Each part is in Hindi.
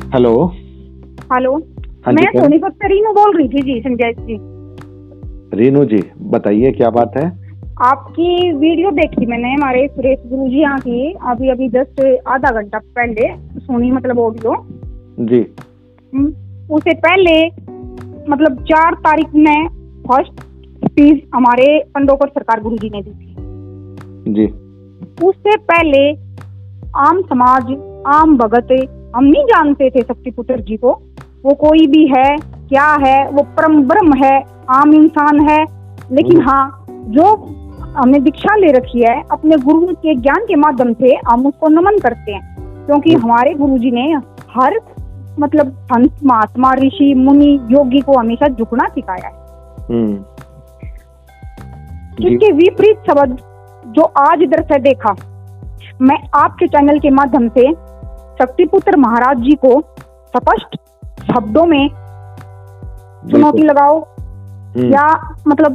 हेलो। हेलो। हाँ जी, मैं सोनीपत से रीनू बोल रही थी जी, संजय जी। रीनू जी बताइए क्या बात है। आपकी वीडियो देखी मैंने, हमारे सुरेश गुरु जी यहाँ की, अभी अभी जस्ट आधा घंटा पहले सुनी, मतलब ऑडियो जी। उससे पहले मतलब 4 तारीख में फर्स्ट स्पीच हमारे पंडोकर सरकार गुरु जी ने दी थी जी। उससे पहले आम समाज, आम भगत, हम नहीं जानते थे शक्तिपुत्र जी को, वो कोई भी है क्या है, वो परम ब्रह्म है, आम इंसान है। लेकिन हाँ, जो हमने दीक्षा ले रखी है अपने गुरु के ज्ञान के माध्यम से, हम उसको नमन करते हैं, क्योंकि हमारे गुरु जी ने हर मतलब संत, महात्मा, ऋषि, मुनि, योगी को हमेशा झुकना सिखाया है। इसके विपरीत शब्द जो आज इधर से देखा, मैं आपके चैनल के माध्यम से शक्तिपुत्र महाराज जी को स्पष्ट शब्दों में चुनौती लगाओ या मतलब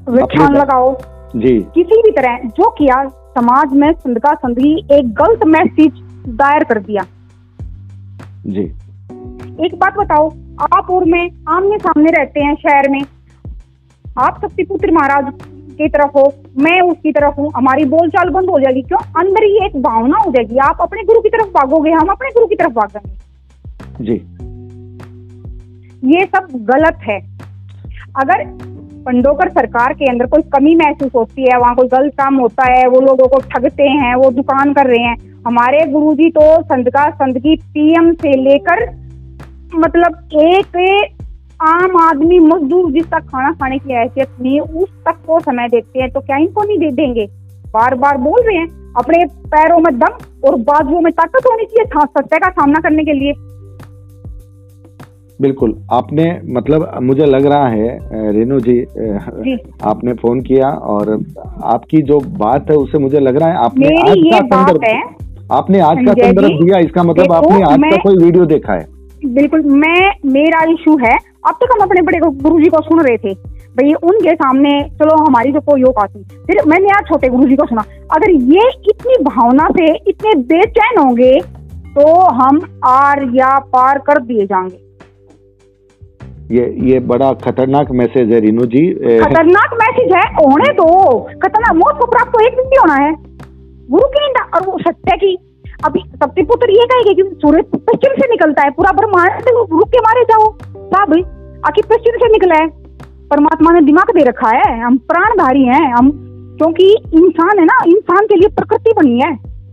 व्याख्यान लगाओ जी, किसी भी तरह जो किया, समाज में संदका संदगी एक गलत मैसेज दायर कर दिया जी। एक बात बताओ, आप और मैं आमने सामने रहते हैं शहर में, आप शक्तिपुत्र महाराज की तरफ हो, मैं उसकी तरफ हूँ, हमारी बोलचाल बंद हो जाएगी। क्यों? अंदर ही एक भावना हो जाएगी, आप अपने गुरु की तरफ भागोगे, हम अपने गुरु की तरफ भागेंगे जी। ये सब गलत है। अगर पंडोकर सरकार के अंदर कोई कमी महसूस होती है, वहाँ कोई गलत काम होता है, वो लोगों को ठगते हैं, वो दुकान कर रहे हैं, हमारे गुरुजी तो संदका संदगी पीएम से लेकर मतलब एक आम आदमी मजदूर जिसका खाना खाने की हैसियत नहीं है उस तक को समय देते हैं, तो क्या इनको नहीं दे देंगे? बार बार बोल रहे हैं, अपने पैरों में दम और बाजुओं में ताकत होनी चाहिए सत्य का सामना करने के लिए। बिल्कुल, आपने मतलब मुझे लग रहा है रेणु जी, आपने फोन किया और आपकी जो बात है उससे मुझे लग रहा है आपने आज का संदर्भ दिया, इसका मतलब आपने आज का कोई वीडियो देखा है। बिल्कुल, मेरा इशू है, अब तक हम अपने बड़े गुरुजी को सुन रहे थे भाई, उनके सामने चलो हमारी जो कोई औकात, फिर मैंने आज छोटे गुरुजी को सुना। अगर ये इतनी भावना से इतने बेचैन होंगे तो हम आर या पार कर दिए जाएंगे। ये बड़ा खतरनाक मैसेज है रीनू जी। खतरनाक मैसेज है, होने दो खतरनाक, मौत को प्राप्त तो एक दिन भी होना है गुरु की निंदा और वो सत्य की। अभी शक्तिपुत्र ये कहेगा कि सूर्य पश्चिम से निकलता है, पूरा ब्रह्मांड से रुक के मारे जाओ साहब, आखिर पश्चिम से निकला है। परमात्मा ने दिमाग दे रखा है, हम प्राणधारी हैं, हम क्योंकि इंसान है ना, इंसान के लिए प्रकृति बनी है,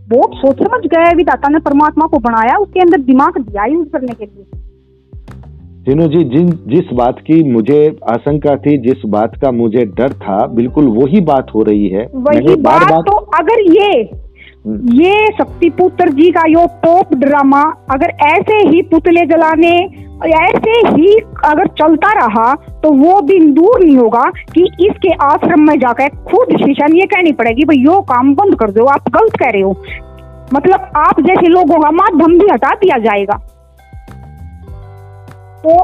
बहुत सोच समझ गए विधाता ने परमात्मा को बनाया, उसके अंदर दिमाग दिया यूज करने के लिए। रीनू जी, जिस बात की मुझे आशंका थी, जिस बात का मुझे डर था, बिल्कुल वही बात हो रही है। वही बात तो अगर ये शक्तिपुत्र जी का यो टॉप ड्रामा अगर ऐसे ही पुतले जलाने ऐसे ही अगर चलता रहा तो वो दिन दूर नहीं होगा कि इसके आश्रम में जाकर खुद शीशन ये कहनी पड़ेगी भाई यो काम बंद कर दो, आप गलत कह रहे हो। मतलब आप जैसे लोगों का माध्यम भी हटा दिया जाएगा। तो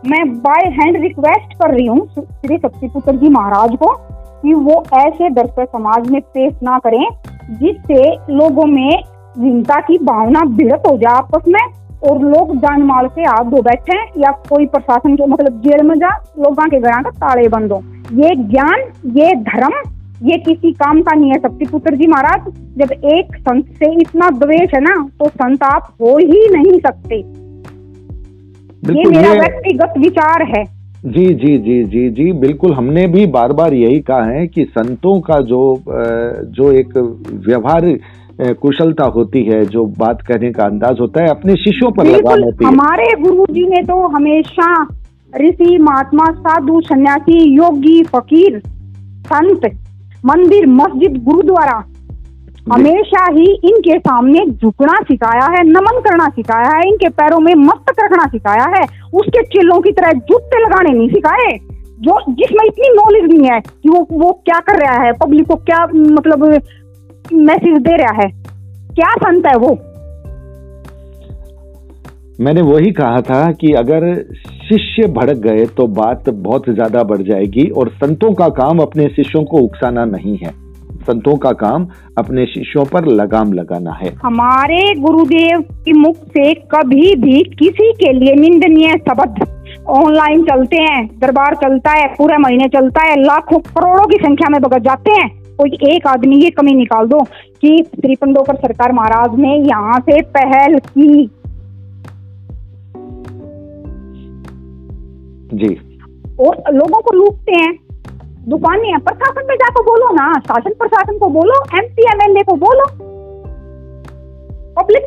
मैं बाय हैंड रिक्वेस्ट कर रही हूँ श्री शक्तिपुत्र जी महाराज को कि वो ऐसे दर्शक समाज में पेश ना करें जिससे लोगों में हिंसा की भावना भिड़त हो जाए आपस में और लोग जान माल से हाथ धो बैठे या कोई प्रशासन के मतलब जेल में जा, लोगों के घर का ताले बंद हो। ये ज्ञान, ये धर्म, ये किसी काम का नहीं है। शक्तिपुत्र जी महाराज, जब एक संत से इतना द्वेष है ना तो संत आप हो ही नहीं सकते। ये मेरा व्यक्तिगत विचार है। जी जी जी जी जी बिल्कुल, हमने भी बार बार यही कहा है कि संतों का जो एक व्यवहार कुशलता होती है, जो बात कहने का अंदाज होता है, अपने शिष्यों पर लगाम होती है। हमारे गुरु जी ने तो हमेशा ऋषि, महात्मा, साधु, सन्यासी, योगी, फकीर, संत, मंदिर, मस्जिद, गुरुद्वारा, हमेशा ही इनके सामने झुकना सिखाया है, नमन करना सिखाया है, इनके पैरों में मस्तक रखना सिखाया है। उसके चेलों की तरह जूते लगाने नहीं सिखाए, जो जिसमें इतनी नॉलेज नहीं है कि वो क्या कर रहा है, पब्लिक को क्या मतलब मैसेज दे रहा है, क्या संत है वो। मैंने वही कहा था कि अगर शिष्य भड़क गए तो बात बहुत ज्यादा बढ़ जाएगी और संतों का काम अपने शिष्यों को उकसाना नहीं है। संतों का काम अपने शिष्यों पर लगाम लगाना है। हमारे गुरुदेव के मुख से कभी भी किसी के लिए निंदनीय शब्द, ऑनलाइन चलते हैं, दरबार चलता है, पूरे महीने चलता है, लाखों करोड़ों की संख्या में भगत जाते हैं, कोई एक आदमी ये कमी निकाल दो कि श्री पंडोकर सरकार महाराज ने यहाँ से पहल की। जी। और लोगों को लूटते हैं, दुकानें हैं, प्रशासन में जाकर बोलो ना, शासन प्रशासन को बोलो, MP MLA को बोलो, पब्लिक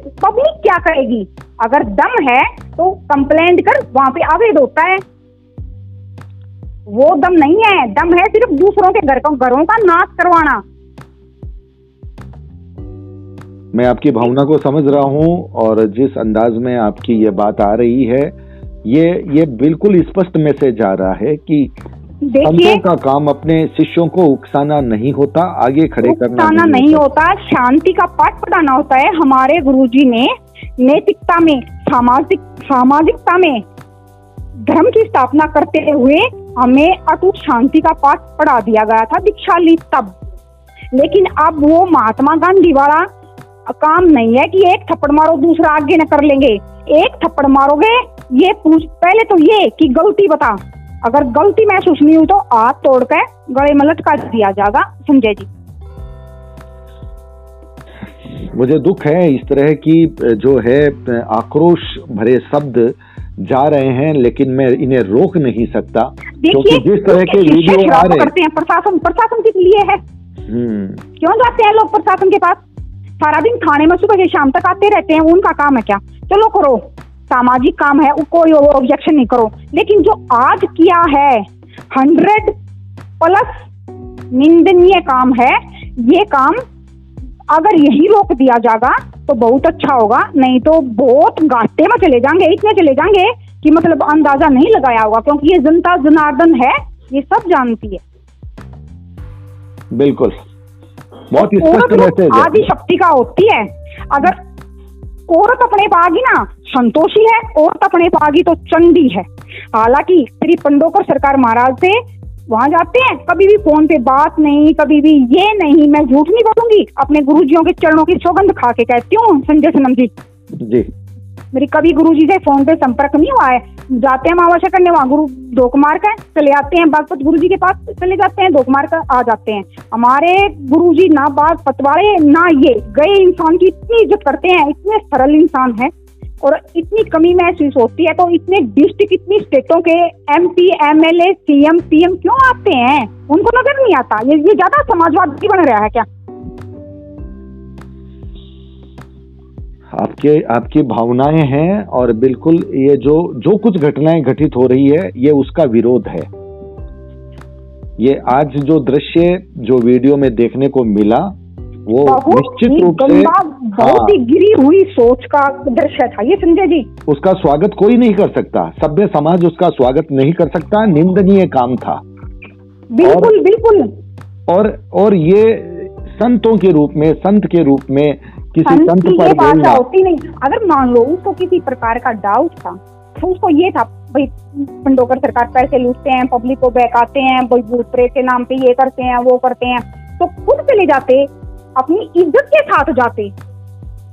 क्या करेगी? अगर दम है तो कंप्लेंट कर, वहां पे अवैध होता है, वो दम नहीं है, दम है सिर्फ दूसरों के घरों का नाश करवाना। मैं आपकी भावना को समझ रहा हूँ और जिस अंदाज में आपकी ये बात आ रही है, ये बिल्कुल स्पष्ट मैसेज आ रहा है कि संतों का काम अपने शिष्यों को उकसाना नहीं होता, आगे खड़े करना नहीं होता, शांति का पाठ पढ़ाना होता है। हमारे गुरुजी ने नैतिकता में, सामाजिकता में धर्म की स्थापना करते हुए हमें अटूट शांति का पाठ पढ़ा दिया गया था, दीक्षा ली तब। लेकिन अब वो महात्मा गांधी वाला काम नहीं है कि एक थप्पड़ मारो दूसरा आगे न कर लेंगे। एक थप्पड़ मारोगे, ये पूछ पहले तो ये कि गलती बता, अगर गलती महसूस नहीं हुई तो हाथ तोड़ कर गले में लटका दिया जाएगा। संजय जी, मुझे दुख है इस तरह की जो है आक्रोश भरे शब्द जा रहे हैं, लेकिन मैं इन्हें रोक नहीं सकता क्योंकि जिस तरह के वीडियो आ रहे हैं। प्रशासन किस लिए है? क्यों जाते हैं लोग प्रशासन के पास? सारा दिन थाने में सुबह से शाम तक आते रहते हैं, उनका काम है क्या? चलो करो, सामाजिक काम है, कोई ऑब्जेक्शन नहीं करो। लेकिन जो आज किया है 100+ निंदनीय काम है, ये काम अगर यही रोक दिया जाएगा तो बहुत अच्छा होगा, नहीं तो बहुत घाटे में चले जाएंगे, इतने चले जाएंगे कि मतलब अंदाजा नहीं लगाया होगा, क्योंकि ये जनता जनार्दन है, ये सब जानती है। बिल्कुल, बहुत स्पष्ट मैसेज है। आदि शक्ति का होती है, अगर औरत अपने पागी ना संतोषी है, औरत अपने पागी तो चंडी है। हालांकि श्री पंडोकर सरकार महाराज से वहां जाते हैं, कभी भी फोन पे बात नहीं, कभी भी ये नहीं, मैं झूठ नहीं बोलूंगी, अपने गुरुजियों के चरणों की सौगंध खा के कहती हूँ संजय सनम जी, मेरी कभी गुरुजी से फोन पे संपर्क नहीं हुआ है। जाते हैं अमावस्या करने, वहाँ गुरु धोख मार कर चले आते हैं, बागपत गुरुजी के पास चले जाते हैं, धोख मार कर आ जाते हैं। हमारे गुरुजी ना बागपत वाले ना ये गए इंसान की इतनी इज्जत करते हैं, इतने सरल इंसान है। और इतनी कमी महसूस होती है तो इतने डिस्ट्रिक्ट, इतनी स्टेटों के MP MLA CM PM क्यों आते हैं? उनको नजर नहीं आता ये ज्यादा समाजवादी बन रहा है क्या? आपकी भावनाएं हैं और बिल्कुल ये जो कुछ घटनाएं घटित हो रही है, ये उसका विरोध है। ये आज जो दृश्य जो वीडियो में देखने को मिला वो निश्चित रूप से बहुत ही गिरी हुई सोच का दृश्य था ये संजय जी। उसका स्वागत कोई नहीं कर सकता, सभ्य समाज उसका स्वागत नहीं कर सकता, निंदनीय काम था। बिल्कुल बिल्कुल। और ये संतों के रूप में, संत के रूप में किसी संत पर बोलना होती नहीं। अगर मान लो उसको किसी प्रकार का डाउट था तो उसको ये था भाई पंडोकर सरकार पैसे लूटते हैं, पब्लिक को बहकाते हैं, भाई भूत प्रेत के नाम पे ये करते हैं वो करते हैं, तो खुद चले जाते, अपनी इज्जत के साथ जाते,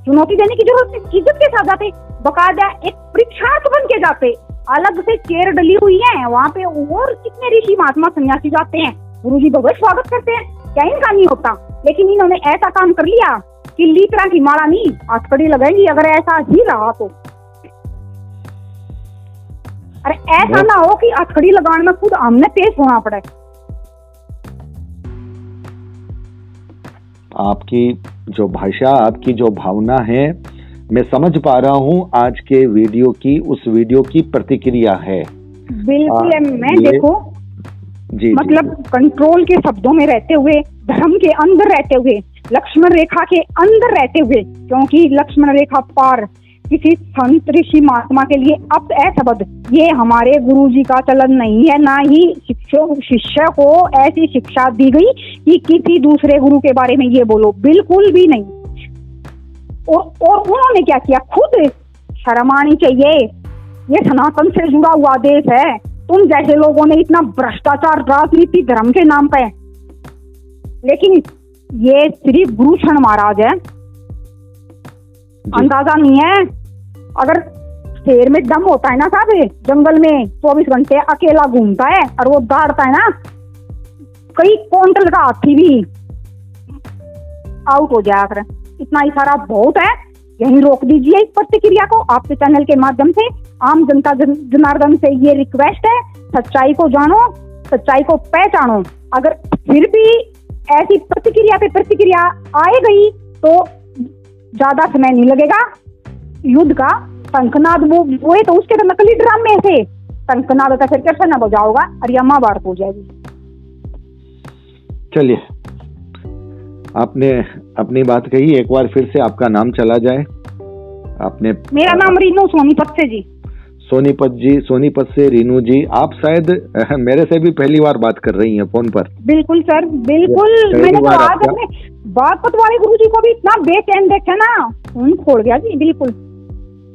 चुनौती देने की जरूरत नहीं, इज्जत के साथ जाते, बकायदा एक परीक्षार्थ बन के जाते, अलग से चेयर डली हुई है वहाँ पे, और कितने ऋषि महात्मा सन्यासी जाते हैं, गुरुजी भगवत स्वागत करते हैं, क्या इनका नहीं होता? लेकिन इन्होंने ऐसा काम कर लिया कि लीतरा की माला नहीं हथकड़ी लगाएंगी अगर ऐसा ही रहा तो। अरे ऐसा ना हो कि हथकड़ी लगाने में खुद हमने पेश होना पड़े। आपकी जो भाषा, आपकी जो भावना है, मैं समझ पा रहा हूँ आज के वीडियो की, उस वीडियो की प्रतिक्रिया है। बिल्कुल मैं देखो जी, मतलब जी, कंट्रोल के शब्दों में रहते हुए, धर्म के अंदर रहते हुए, लक्ष्मण रेखा के अंदर रहते हुए, क्योंकि लक्ष्मण रेखा पार किसी संत ऋषि महात्मा के लिए अब शब्द ये हमारे गुरुजी का चलन नहीं है, ना ही शिष्य को ऐसी शिक्षा दी गई कि किसी दूसरे गुरु के बारे में ये बोलो, बिल्कुल भी नहीं। और उन्होंने क्या किया, खुद शर्म आनी चाहिए, ये सनातन से जुड़ा हुआ देश है, तुम जैसे लोगों ने इतना भ्रष्टाचार, राजनीति, धर्म के नाम पे, लेकिन ये श्री गुरु क्षण महाराज है, अंदाजा नहीं है। अगर शेर में दम होता है ना साहब, जंगल में 24 घंटे अकेला घूमता है और वो दौड़ता है ना, कई क्विंटल का हाथी भी आउट हो जाकर। इतना इशारा बहुत है, यहीं रोक दीजिए इस प्रतिक्रिया को। आपके चैनल के माध्यम से आम जनता जनार्दन से ये रिक्वेस्ट है, सच्चाई को जानो, सच्चाई को पहचानो। अगर फिर भी ऐसी प्रतिक्रिया पे प्रतिक्रिया आए गई तो ज्यादा समय नहीं लगेगा, युद्ध का शंखनाद वो तो उसके तो नकली ड्रामे से शंखनाद का फिर कैसे न बजाओगा और यह महाभारत हो जाएगी। चलिए, आपने अपनी बात कही, एक बार फिर से आपका नाम चला जाए। आपने मेरा नाम रीनू सोनीपत से जी। सोनीपत जी, सोनीपत से रीनू जी, आप शायद मेरे से भी पहली बार बात कर रही हैं फोन पर। बिल्कुल सर, बिल्कुल। मैंने तो आज अपने बागपत वाले गुरु जी को भी इतना बेचैन देखा ना, फोन खोल गया जी। बिल्कुल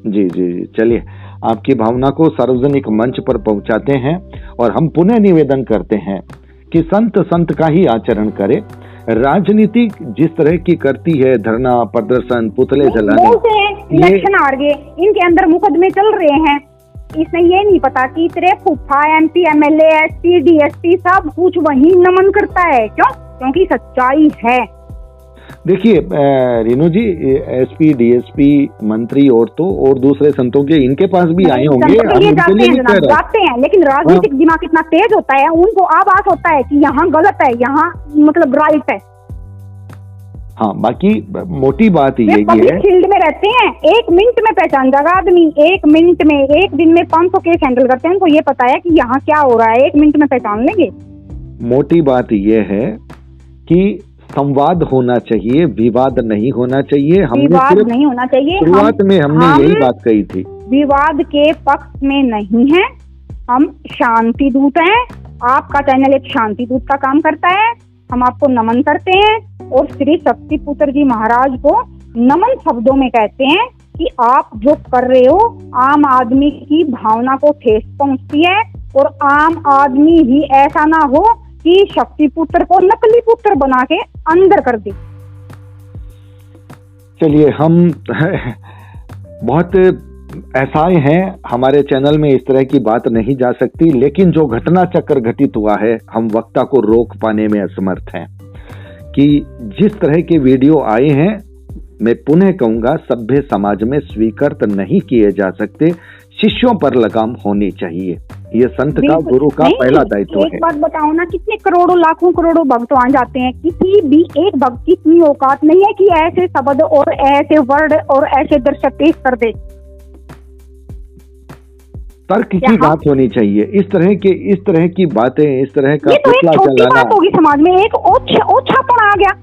जी जी जी। चलिए, आपकी भावना को सार्वजनिक मंच पर पहुंचाते हैं और हम पुनः निवेदन करते हैं कि संत का ही आचरण करे। राजनीति जिस तरह की करती है, धरना प्रदर्शन, पुतले जलाने, इलेक्शन हार गए, इनके अंदर मुकदमे चल रहे हैं। इसने ये नहीं पता कि तेरे फूफा, MP, MLA, SP, DSP सब कुछ वही नमन करता है। क्यों? क्योंकि सच्चाई है। देखिए रीनू जी, SP, DSP, मंत्री और दूसरे संतों के इनके पास भी आए होंगे, जाते हैं, लेकिन राजनीतिक दिमाग इतना तेज होता है, उनको आभास होता है कि यहाँ गलत है, यहाँ मतलब राइट है। हाँ, बाकी मोटी बात ये है, फील्ड में रहते हैं, 1 मिनट में पहचान जाएगा आदमी। 1 मिनट में, एक दिन में 500 केस हैंडल करते हैं, उनको ये पता है कि यहाँ क्या हो रहा है, 1 मिनट में पहचान लेंगे। मोटी बात ये है कि संवाद होना चाहिए, विवाद नहीं होना चाहिए। विवाद नहीं होना चाहिए। शुरुआत में हमने यही बात कही थी, विवाद के पक्ष में नहीं है, हम शांति दूत हैं। आपका चैनल एक शांति दूत का काम करता है, हम आपको नमन करते हैं और श्री शक्तिपुत्र जी महाराज को नमन शब्दों में कहते हैं कि आप जो कर रहे हो आम आदमी की भावना को ठेस पहुंचती है, और आम आदमी ही ऐसा ना हो कि शक्तिपुत्र को नकली पुत्र बना के अंदर कर दे। चलिए, हम बहुत ऐसाए हैं, हमारे चैनल में इस तरह की बात नहीं जा सकती, लेकिन जो घटना चक्र घटित हुआ है, हम वक्ता को रोक पाने में असमर्थ हैं। कि जिस तरह के वीडियो आए हैं, मैं पुनः कहूंगा, सभ्य समाज में स्वीकृत नहीं किए जा सकते। शिष्यों पर लगाम होनी चाहिए, ये संत का, गुरु का पहला दायित्व है। एक बात बताओ ना, कितने करोड़ों लाखों करोड़ों भक्त वहां जाते हैं, किसी भी एक भक्त की इतनी औकात नहीं है कि ऐसे शब्द और ऐसे वर्ड और ऐसे दर्शक पेश कर दे। तर्क की बात होनी चाहिए। इस तरह की बातें, इस तरह का पुतला जलाना होगी समाज में, एक ओछापन आ गया।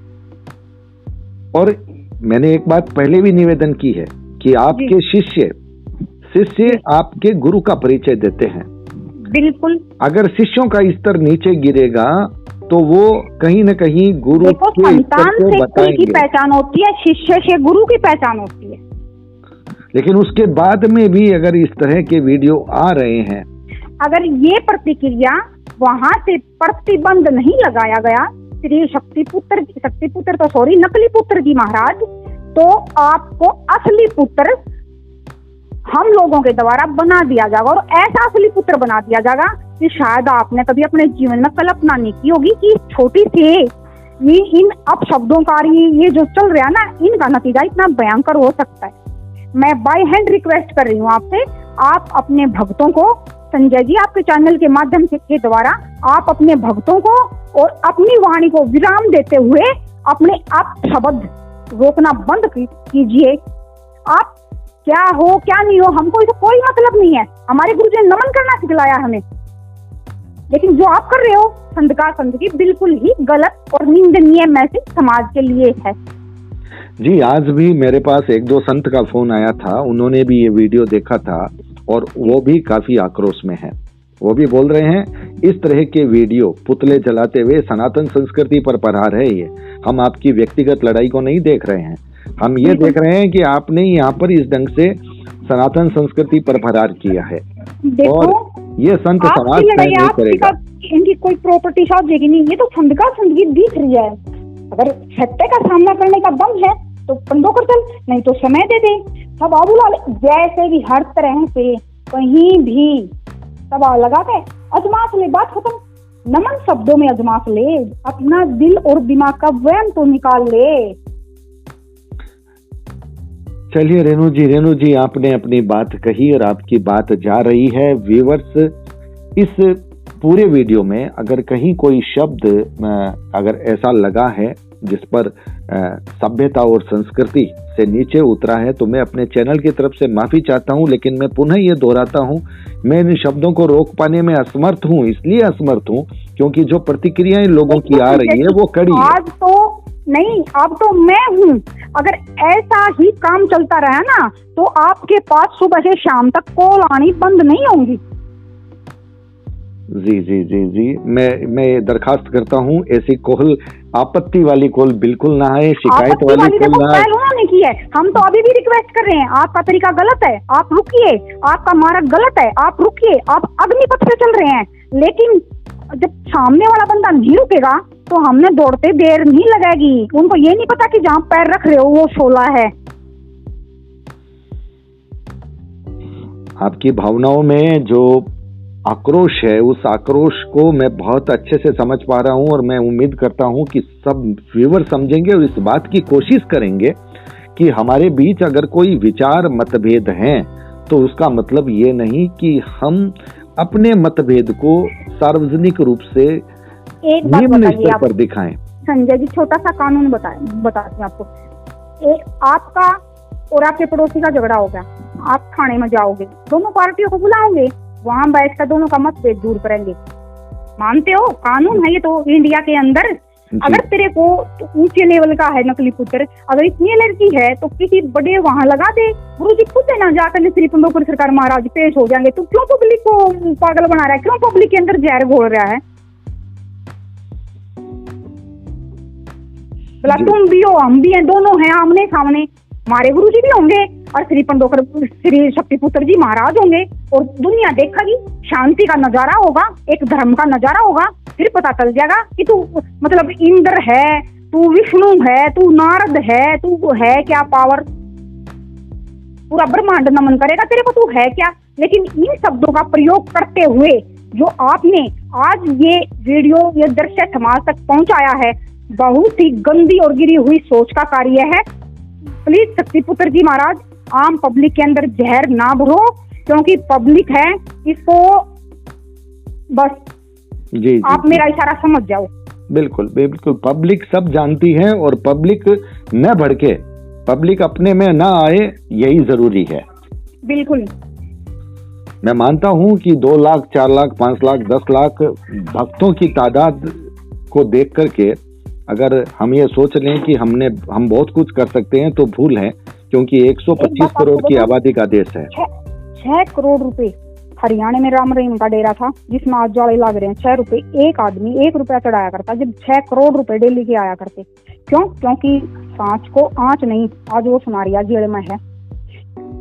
और मैंने एक बात पहले भी निवेदन की है कि आपके शिष्य आपके गुरु का परिचय देते हैं। बिल्कुल। अगर शिष्यों का स्तर नीचे गिरेगा तो वो कहीं न कहीं गुरु के स्तर को बताएंगे। की पहचान होती है, शिष्य से गुरु की पहचान होती है। लेकिन उसके बाद में भी अगर इस तरह के वीडियो आ रहे हैं, अगर ये प्रतिक्रिया वहां से प्रतिबंध नहीं लगाया गया, श्री शक्तिपुत्र तो सॉरी नकली पुत्र जी महाराज, तो आपको असली पुत्र हम लोगों के द्वारा बना दिया जाएगा। और ऐसा असली पुत्र बना दिया जाएगा कि शायद आपने कभी अपने जीवन में कल्पना नहीं की होगी कि छोटी से इन अपशब्दों का ये जो चल रहा है ना, इनका नतीजा इतना भयंकर हो सकता है। मैं बाय हैंड रिक्वेस्ट कर रही हूँ आपसे, आप अपने भक्तों को, संजय जी आपके चैनल के माध्यम से के द्वारा आप अपने भक्तों को और अपनी वाणी को विराम देते हुए अपने अपशब्द रोकना बंद कीजिए। आप क्या हो क्या नहीं हो, हमको इससे कोई मतलब नहीं है। हमारे गुरु जी ने नमन करना सिखलाया हमें, लेकिन जो आप कर रहे हो संत की बिल्कुल ही गलत और निंदनीय मैसेज समाज के लिए है। जी, आज भी मेरे पास 1-2 संत का फोन आया था, उन्होंने भी ये वीडियो देखा था और वो भी काफी आक्रोश में है। वो भी बोल रहे हैं, इस तरह के वीडियो पुतले जलाते हुए सनातन संस्कृति पर प्रहार है। ये हम आपकी व्यक्तिगत लड़ाई को नहीं देख रहे हैं, हम ये देख रहे हैं कि आपने यहाँ पर इस ढंग से सनातन संस्कृति पर प्रहार किया है और ये संत समाज नहीं करेगा। इनकी कोई प्रॉपर्टी साथ देगी नहीं, ये तो संत की दिख रही है। अगर सत्य का सामना करने का दम है तो बंदो कर चल, नहीं तो समय दे दे। सब बाबूलाल जैसे भी हर तरह से कहीं भी सवाल लगा के अजमास ले, बात खत्म। नमन शब्दों में अजमास ले, अपना दिल और दिमाग का वहम तो निकाल ले। चलिए रेणु जी आपने अपनी बात कही और आपकी बात जा रही है। व्यूअर्स, इस पूरे वीडियो में अगर कहीं कोई शब्द अगर ऐसा लगा है जिस पर सभ्यता और संस्कृति से नीचे उतरा है तो मैं अपने चैनल की तरफ से माफी चाहता हूं, लेकिन मैं पुनः ये दोहराता हूं, मैं इन शब्दों को रोक पाने में असमर्थ हूं। इसलिए असमर्थ हूं क्योंकि जो प्रतिक्रियाएं लोगों की आ रही है वो कड़ी है। आज तो नहीं, अब तो मैं हूँ। अगर ऐसा ही काम चलता रहा ना तो आपके पास सुबह से शाम तक कॉल आनी बंद नहीं होंगी। जी जी जी जी मैं दरखास्त करता हूँ ऐसी कॉल, आपत्ति वाली कॉल बिल्कुल ना आए, शिकायत वाली कॉल ना आए। उन्होंने की है, हम तो अभी भी रिक्वेस्ट कर रहे हैं, आपका तरीका गलत है, आप रुकिए, आपका मार्ग गलत है, आप रुकिए, आप अग्निपथ पे चल रहे हैं। लेकिन जब सामने वाला बंदा नहीं रुकेगा तो हमने दौड़ते देर नहीं लगेगी। उनको ये नहीं पता कि जहाँ पैर रख रहे हो वो शोला है। आपकी भावनाओं में जो आक्रोश है उस आक्रोश को मैं बहुत अच्छे से समझ पा रहा हूं और मैं उम्मीद करता हूं कि सब व्यूअर समझेंगे और इस बात की कोशिश करेंगे कि हमारे बीच अगर कोई विचार मतभेद हैं तो उसका मतलब ये नहीं कि हम अपने मतभेद को सार्वजनिक रूप से निम्न स्तर पर दिखाएं। संजय जी, छोटा सा कानून बताती हूँ आपको। आपका और आपके पड़ोसी का झगड़ा हो गया, आप थाने में जाओगे, दोनों पार्टियों को बुलाओगे, वहां बैठकर दोनों का मतभेद दूर करेंगे। मानते हो? कानून है ये तो इंडिया के अंदर। अगर तेरे को ऊंचे लेवल का है नकली पुत्र, अगर इतनी एलर्जी है तो किसी बड़े वहां लगा दे। गुरु जी खुद है ना, जाकर श्री पंडोकर सरकार महाराज पेश हो जाएंगे। तो क्यों पब्लिक को पागल बना रहा है? क्यों पब्लिक के अंदर जहर घोल रहा है? बोला तुम भी हो, हम भी हैं, दोनों हैं आमने सामने। हमारे गुरु जी भी होंगे और श्री पंडोकर श्री शक्तिपुत्र जी महाराज होंगे और दुनिया देखेगी, शांति का नजारा होगा, एक धर्म का नजारा होगा। फिर पता चल जाएगा कि तू मतलब इंद्र है, तू विष्णु है, तू नारद है, तू है क्या पावर। पूरा ब्रह्मांड नमन करेगा तेरे को, तू है क्या। लेकिन इन शब्दों का प्रयोग करते हुए जो आपने आज ये वीडियो ये दृश्य समाज तक पहुंचाया है, बहुत ही गंदी और गिरी हुई सोच का कार्य है। प्लीज शक्तिपुत्र जी महाराज, आम पब्लिक के अंदर जहर ना भरो, क्योंकि पब्लिक है, इसको बस जी, आप मेरा इशारा समझ जाओ। बिल्कुल बिल्कुल, पब्लिक सब जानती है और पब्लिक न भड़के, पब्लिक अपने में ना आए, यही जरूरी है। बिल्कुल, मैं मानता हूं कि 2 लाख 4 लाख 5 लाख 10 लाख भक्तों की तादाद को देख करके अगर हम ये सोच लें कि हम बहुत कुछ कर सकते हैं तो भूल है, क्योंकि 125 करोड़ की आबादी का देश है। 6 करोड़ रुपए हरियाणा में राम रहीम का डेरा था जिसमें आज जाले लग रहे हैं। 6 रुपए एक आदमी 1 रुपया चढ़ाया करता, जब 6 करोड़ रुपए डेली के आया करते। क्यों? क्योंकि सांच को आंच नहीं, आज वो सुनारिया जेल में है।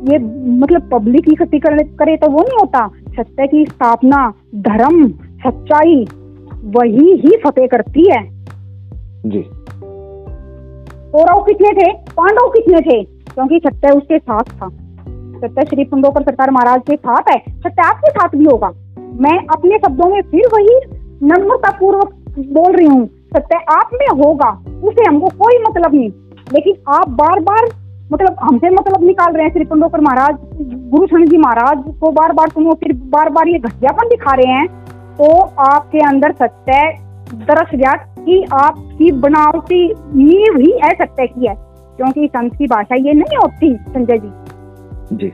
ये मतलब पब्लिक इकट्ठी करे तो वो नहीं होता। सत्य की स्थापना, धर्म, सच्चाई वही ही फतेह करती है जी। कौरव कितने थे, पांडव कितने थे? क्योंकि सत्य उसके साथ था। सत्य श्री पंडोकर सरकार महाराज के साथ है, सत्य आपके साथ भी होगा। मैं अपने शब्दों में फिर वही नम्रता पूर्वक बोल रही हूँ, सत्य आप में होगा, उसे हमको कोई मतलब नहीं। लेकिन आप बार बार मतलब हमसे मतलब निकाल रहे हैं। श्री पंडोकर महाराज, गुरु शनि जी महाराज को बार बार सुनो, फिर बार बार ये घटियापन दिखा रहे हैं, तो आपके अंदर सत्य दरस गया कि आपकी बनावटी नींव ही असत्य की है। क्योंकि संत की भाषा ये नहीं होती संजय जी।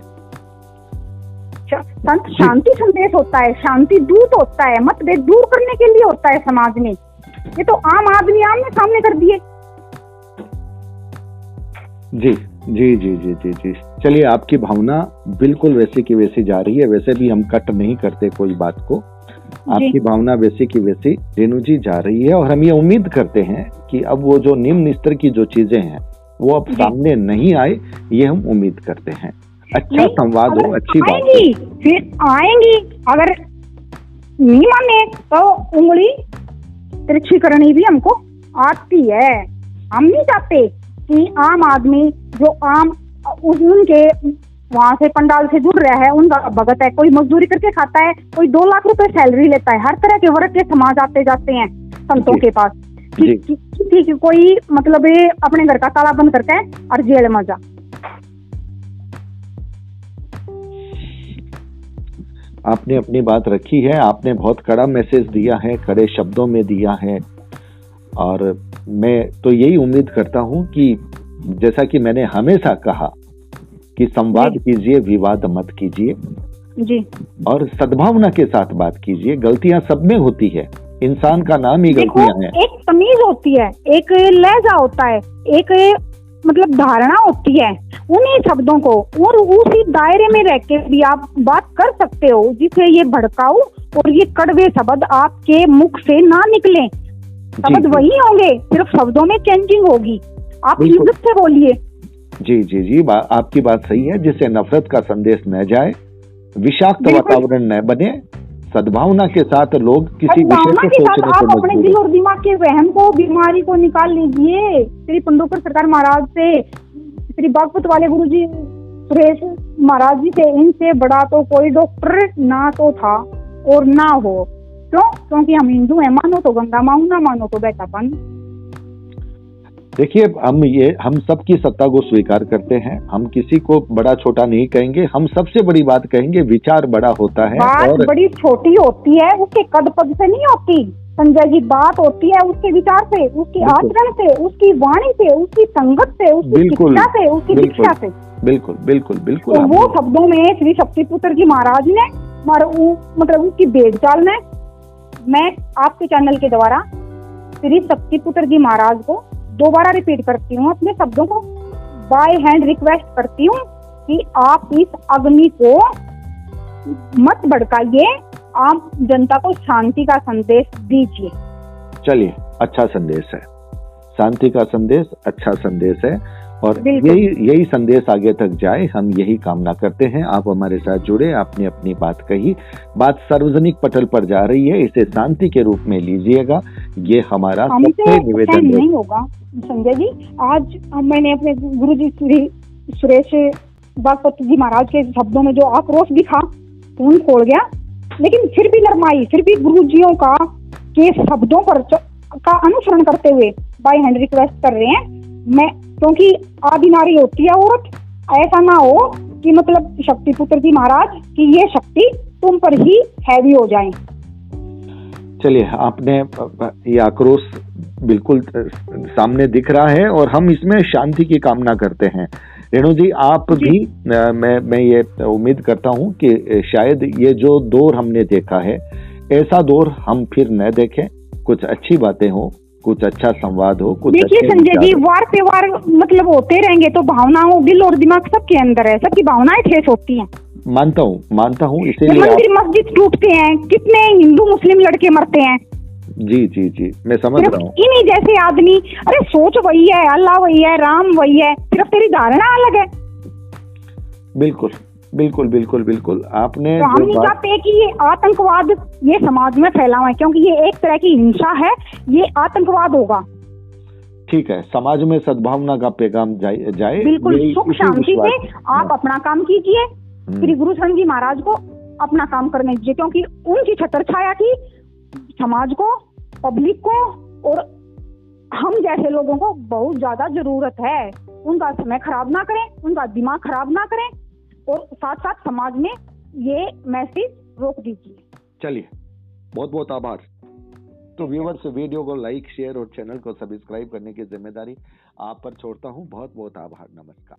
संत शांति संदेश होता है, शांति दूत होता है, मतभेद दूर करने के लिए होता है समाज में। ये तो आम आदमी आमने सामने कर दिए। जी जी जी जी जी जी चलिए, आपकी भावना बिल्कुल वैसी की वैसी जा रही है। वैसे भी हम कट नहीं करते कोई बात को, आपकी भावना वैसी की वैसी रेणु जी जा रही है। और हम ये उम्मीद करते हैं कि अब वो जो निम्न स्तर की जो चीजें हैं वो अब सामने नहीं आए, ये हम उम्मीद करते हैं। अच्छा संवाद हो, अच्छी बात हो, फिर आएंगी। अगर नहीं माने तो उंगली तिरछी करनी भी हमको आती है। हम नहीं चाहते कि आम आदमी जो आम उनके वहां से पंडाल से जुड़ रहा है, उनका भगत है, कोई मजदूरी करके खाता है, कोई 2 लाख रुपए सैलरी लेता है, हर तरह के वर्ग के समाज आते जाते हैं संतों के पास। ठीक है, कोई मतलब ये अपने घर का ताला बंद करके और जेल में जा। आपने अपनी बात रखी है, आपने बहुत कड़ा मैसेज दिया है, कड़े शब्दों में दिया है, और मैं तो यही उम्मीद करता हूं कि जैसा कि मैंने हमेशा कहा कि संवाद कीजिए, विवाद मत कीजिए जी, और सद्भावना के साथ बात कीजिए। गलतियां सब में होती है, इंसान का नाम ही गलतियां हैं। एक तमीज होती है, एक लहजा होता है, एक मतलब धारणा होती है, उन्हीं शब्दों को और उसी दायरे में रह के भी आप बात कर सकते हो जिससे ये भड़काऊ और ये कड़वे शब्द आपके मुख से ना निकले। शब्द वही होंगे, सिर्फ शब्दों में चेंजिंग होगी। आप इज्जत से बोलिए। जी जी जी, आपकी बात सही है। जिससे नफरत का संदेश न जाए, विषाक्त वातावरण न बने, सद्भावना के साथ लोग किसी विषय को सोचने आप अपने दिल और दिमाग के वहम को, बीमारी को निकाल लीजिए। श्री पंडोकर सरकार महाराज से, श्री बागपत वाले गुरुजी सुरेश महाराज जी से, इनसे बड़ा तो कोई डॉक्टर ना तो था और ना हो। क्यों? क्योंकि हम हिंदू हैं, मानो तो गंगा माऊ, ना मानो तो बेटापन। देखिए, हम सबकी सत्ता को स्वीकार करते हैं, हम किसी को बड़ा छोटा नहीं कहेंगे। हम सबसे बड़ी बात कहेंगे, विचार बड़ा होता है। बात और बड़ी छोटी होती है, उसके कद पद से नहीं होती संजय जी, बात होती है उसके विचार से, उसके आचरण से, उसकी वाणी से, उसकी संगत से, उसकी शिक्षा से, उसकी दीक्षा से। बिल्कुल बिल्कुल बिल्कुल। तो वो शब्दों में श्री शक्तिपुत्र जी महाराज ने मतलब उसकी भेदचाल में, मैं आपके चैनल के द्वारा श्री शक्तिपुत्र जी महाराज को दोबारा रिपीट करती हूँ, अपने शब्दों को बाय हैंड रिक्वेस्ट करती हूँ कि आप इस अग्नि को मत भड़काइए, आप जनता को शांति का संदेश दीजिए। चलिए, अच्छा संदेश है, शांति का संदेश अच्छा संदेश है, और यही संदेश आगे तक जाए, हम यही कामना करते हैं। आप हमारे साथ जुड़े, आपने अपनी बात कही, बात सार्वजनिक पटल पर जा रही है, इसे शांति के रूप में लीजिएगा, ये हमारा सबसे निवेदन नहीं होगा। संजय जी, आज मैंने अपने गुरुजी श्री सुरेश बागपत जी महाराज के शब्दों में जो आक्रोश दिखा, खून खोल गया, लेकिन फिर भी नरमाई, फिर भी गुरुजियों का के शब्दों पर का अनुसरण करते हुए बाय हैंड रिक्वेस्ट कर रहे हैं। मैं, क्योंकि आदि नारी होती है औरत, ऐसा ना हो कि मतलब शक्तिपुत्र जी महाराज की ये शक्ति तुम पर ही हैवी हो जाए। चलिए, आपने ये आक्रोश बिल्कुल सामने दिख रहा है और हम इसमें शांति की कामना करते हैं। रेणु जी, आप भी, मैं ये उम्मीद करता हूं कि शायद ये जो दौर हमने देखा है, ऐसा दौर हम फिर न देखें, कुछ अच्छी बातें हो, कुछ अच्छा संवाद हो, कुछ देखिए संजय जी, वार पे वार मतलब होते रहेंगे तो भावनाओं, दिल और दिमाग सबके अंदर है, सबकी भावनाएं ठेस होती हैं। मानता हूँ इसीलिए मंदिर मस्जिद टूटते हैं, कितने हिंदू मुस्लिम लड़के मरते हैं। जी जी जी, मैं समझ रहा हूँ। इन्हीं जैसे आदमी, अरे सोच वही है, अल्लाह वही है, राम वही है, सिर्फ तेरी धारणा अलग है। बिल्कुल बिल्कुल बिल्कुल बिल्कुल, आपने तो हम नहीं चाहते कि ये आतंकवाद ये समाज में फैला हुआ है, क्योंकि ये एक तरह की हिंसा है, ये आतंकवाद होगा। ठीक है, समाज में सद्भावना का पैगाम जाए बिल्कुल, सुख शांति से आप अपना काम कीजिए, श्री गुरु शरण जी महाराज को अपना काम करने दीजिए, क्योंकि उनकी छत्र छाया की समाज को, पब्लिक को और हम जैसे लोगों को बहुत ज्यादा जरूरत है। उनका समय खराब ना करें, उनका दिमाग खराब ना करें, और साथ साथ समाज में ये मैसेज रोक दीजिए। चलिए, बहुत बहुत आभार। तो व्यूअर्स, वीडियो को लाइक, शेयर और चैनल को सब्सक्राइब करने की जिम्मेदारी आप पर छोड़ता हूँ। बहुत बहुत आभार। नमस्कार।